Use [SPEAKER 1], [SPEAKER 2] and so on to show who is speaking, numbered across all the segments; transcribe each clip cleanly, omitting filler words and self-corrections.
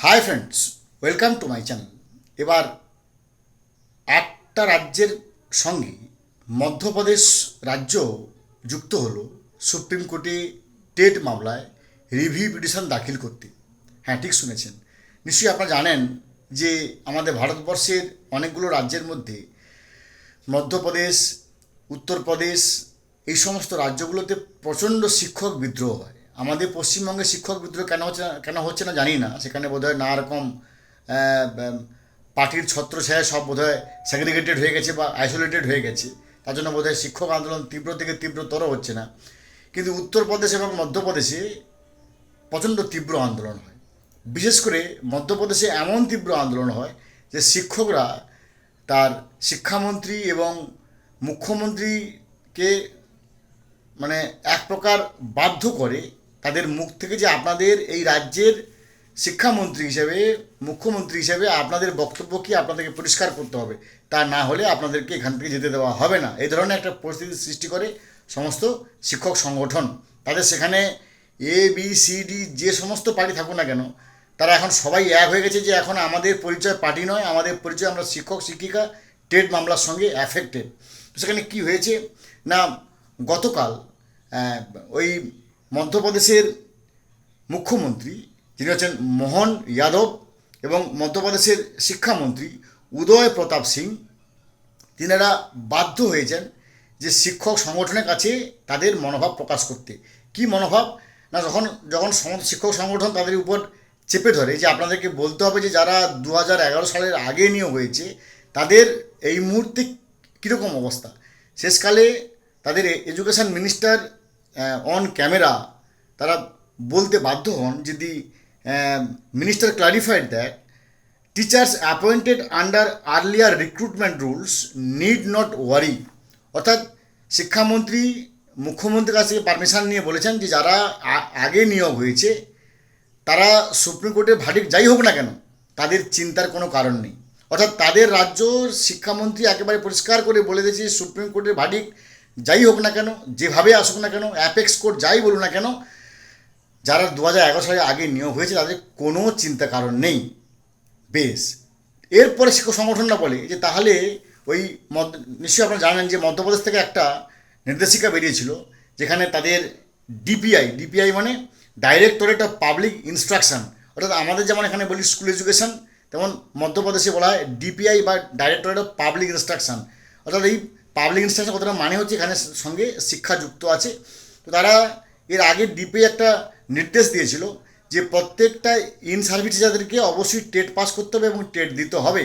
[SPEAKER 1] Hi friends, welcome to my channel. এবার একটা রাজ্যের সঙ্গে মধ্যপ্রদেশ রাজ্য যুক্ত হলো সুপ্রিম কোর্টে টেট মামলায় রিভিউ পিটিশন দাখিল করতে। হ্যাঁ, ঠিক শুনেছেন। নিশ্চয়ই আপনারা জানেন যে আমাদের ভারতবর্ষের অনেকগুলো রাজ্যের মধ্যে মধ্যপ্রদেশ, উত্তরপ্রদেশ, এই সমস্ত রাজ্যগুলোতে প্রচণ্ড শিক্ষক বিদ্রোহ হয়। আমাদের পশ্চিমবঙ্গে শিক্ষক বিদ্রোহ কেন হচ্ছে না জানি না। সেখানে বোধহয় নানা রকম পার্টির ছত্রছায়া সব বোধহয় সেগ্রিগেটেড হয়ে গেছে বা আইসোলেটেড হয়ে গেছে। তার জন্য বোধহয় শিক্ষক আন্দোলন তীব্র থেকে তীব্রতর হচ্ছে না। কিন্তু উত্তরপ্রদেশ এবং মধ্যপ্রদেশে প্রচণ্ড তীব্র আন্দোলন হয়। বিশেষ করে মধ্যপ্রদেশে এমন তীব্র আন্দোলন হয় যে শিক্ষকরা তার শিক্ষামন্ত্রী এবং মুখ্যমন্ত্রীকে মানে এক প্রকার বাধ্য করে তাদের মুখ থেকে যে আপনাদের এই রাজ্যের শিক্ষামন্ত্রী হিসেবে, মুখ্যমন্ত্রী হিসেবে আপনাদের বক্তব্য কি আপনাদেরকে পরিষ্কার করতে হবে, তা না হলে আপনাদেরকে এখান থেকে যেতে দেওয়া হবে না। এই ধরনের একটা পরিস্থিতি সৃষ্টি করে সমস্ত শিক্ষক সংগঠন। তাদের সেখানে ABCD যে সমস্ত পার্টি থাকুক না কেন, তারা এখন সবাই এক হয়ে গেছে যে এখন আমাদের পরিচয় পার্টি নয়, আমাদের পরিচয় আমরা শিক্ষক শিক্ষিকা টেট মামলার সঙ্গে অ্যাফেক্টেড। তো সেখানে কী হয়েছে না, গতকাল ওই মধ্যপ্রদেশের মুখ্যমন্ত্রী যিনি হচ্ছেন মোহন যাদব এবং মধ্যপ্রদেশের শিক্ষামন্ত্রী উদয় প্রতাপ সিং, তিনারা বাধ্য হয়েছেন যে শিক্ষক সংগঠনের কাছে তাদের মনোভাব প্রকাশ করতে। কি মনোভাব না, যখন যখন সমস্ত শিক্ষক সংগঠন তাদের উপর চেপে ধরে যে আপনাদেরকে বলতে হবে যে যারা 2011 সালের আগে নিয়োগ হয়েছে তাদের এই মুহূর্তে কীরকম অবস্থা। শেষকালে তাদের এডুকেশন মিনিস্টার অন ক্যামেরা তারা বলতে বাধ্য হন যদি minister clarified that teachers appointed under earlier recruitment rules need not worry. অর্থাৎ শিক্ষামন্ত্রী মুখ্যমন্ত্রীর কাছ থেকে পারমিশন নিয়ে বলেছেন যে যারা আগে নিয়োগ হয়েছে তারা সুপ্রিম কোর্টের ভার্ডিক্ট যাই হোক না কেন তাদের চিন্তার কোনো কারণ নেই। অর্থাৎ তাদের রাজ্য শিক্ষামন্ত্রী একেবারে পরিষ্কার করে বলে দিয়েছে সুপ্রিম কোর্টের ভার্ডিক্ট যাই হোক না কেন, যেভাবে আসুক না কেন, অ্যাপেক্স কোর্ট যাই বলুক না কেন, যারা 2011 সালে আগে নিয়োগ হয়েছে তাদের কোনো চিন্তা কারণ নেই। বেশ, এরপরে শিক্ষক সংগঠনরা বলে যে তাহলে ওই নিশ্চয়ই আপনারা জানেন যে মধ্যপ্রদেশ থেকে একটা নির্দেশিকা বেরিয়েছিল যেখানে তাদের ডিপিআই মানে ডাইরেক্টরেট অফ পাবলিক ইনস্ট্রাকশন, অর্থাৎ আমাদের যেমন এখানে বলি স্কুল এডুকেশন, তেমন মধ্যপ্রদেশে বলা হয় ডিপিআই বা ডাইরেক্টরেট অফ পাবলিক ইনস্ট্রাকশন। অর্থাৎ এই পাবলিক ইনস্ট্রাকশন কথাটা মানে হচ্ছে এখানে সঙ্গে শিক্ষা যুক্ত আছে। তো তারা এর আগে ডিপিআই একটা নির্দেশ দিয়েছিল যে প্রত্যেকটা ইন সার্ভিস টিচারদেরকে অবশ্যই টেট পাস করতে হবে এবং টেট দিতে হবে।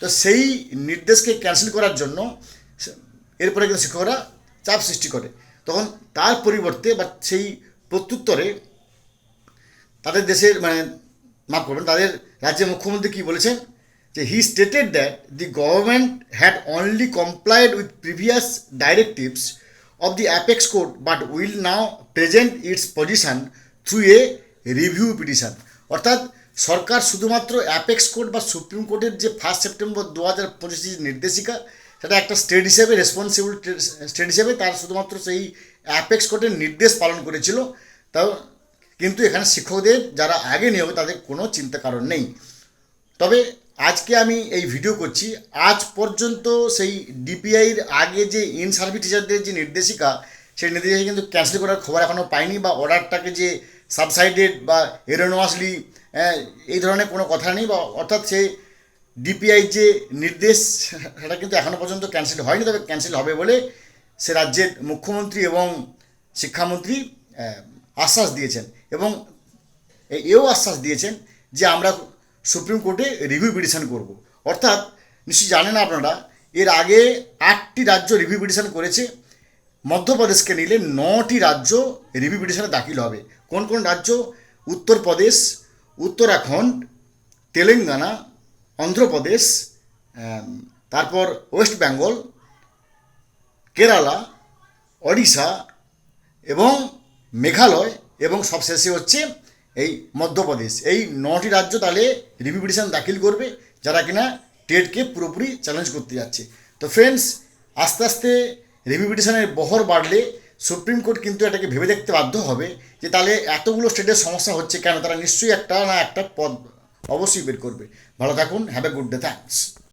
[SPEAKER 1] তো সেই নির্দেশকে ক্যান্সেল করার জন্য এরপরে কিন্তু শিক্ষকরা চাপ সৃষ্টি করে। তখন তার পরিবর্তে বা সেই প্রত্যুত্তরে তাদের দেশের মাফ করবেন, তাদের রাজ্যের মুখ্যমন্ত্রী কী বলেছেন যে he stated that the government had only complied with previous directives of the apex court but will now present its position through a review petition. অর্থাৎ সরকার শুধুমাত্র অ্যাপেক্স কোর্ট বা সুপ্রিম কোর্টের যে 1 সেপ্টেম্বর 2025 নির্দেশিকা, সেটা একটা স্টেট হিসেবে রেসপন্সিবল স্টেট হিসেবে তার শুধুমাত্র সেই অ্যাপেক্স কোর্টের নির্দেশ পালন করেছিল। তাও কিন্তু এখানে শিক্ষকদের যারা আগে নিয়োগ তাদের কোনো চিন্তা কারণ নেই। তবে আজকে আমি এই ভিডিও করছি, আজ পর্যন্ত সেই ডিপিআইয়ের আগে যে ইন সার্ভিস টিচারদের যে নির্দেশিকা, সেই নির্দেশিকা কিন্তু ক্যান্সেল করার খবর এখনও পাইনি, বা অর্ডারটাকে যে সাবসাইডেড বা এরোনোয়াসলি এই ধরনের কোনো কথা নেই, বা অর্থাৎ সেই ডিপিআই যে নির্দেশ সেটা কিন্তু এখনও পর্যন্ত ক্যান্সেল হয়নি। তবে ক্যান্সেল হবে বলে সে রাজ্যের মুখ্যমন্ত্রী এবং শিক্ষামন্ত্রী আশ্বাস দিয়েছেন, এবং এও আশ্বাস দিয়েছেন যে আমরা সুপ্রিম কোর্টে রিভিউ পিটিশন করব। অর্থাৎ নিশ্চয়ই জানেন আপনারা, এর আগে 8টি রাজ্য রিভিউ পিটিশন করেছে। মধ্যপ্রদেশকে নিলে 9টি রাজ্য রিভিউ পিটিশনে দাখিল হবে। কোন কোন রাজ্য? উত্তরপ্রদেশ, উত্তরাখণ্ড, তেলেঙ্গানা, অন্ধ্রপ্রদেশ, তারপর ওয়েস্ট বেঙ্গল, কেরালা, ওড়িশা এবং মেঘালয়, এবং সবশেষে হচ্ছে এই মধ্যপ্রদেশ। এই 9টি রাজ্য তাহলে রিভিউ পিটিশন দাখিল করবে যারা কিনা টেটকে পুরোপুরি চ্যালেঞ্জ করতে যাচ্ছে। তো ফ্রেন্ডস, আস্তে আস্তে রিভিউ পিটিশনের বহর বাড়লে সুপ্রিম কোর্ট কিন্তু এটাকে ভেবে দেখতে বাধ্য হবে যে তাহলে এতগুলো স্টেটের সমস্যা হচ্ছে কেন, তারা নিশ্চয়ই একটা না একটা পথ অবশ্যই বের করবে। ভালো থাকুন, have a good day, thanks.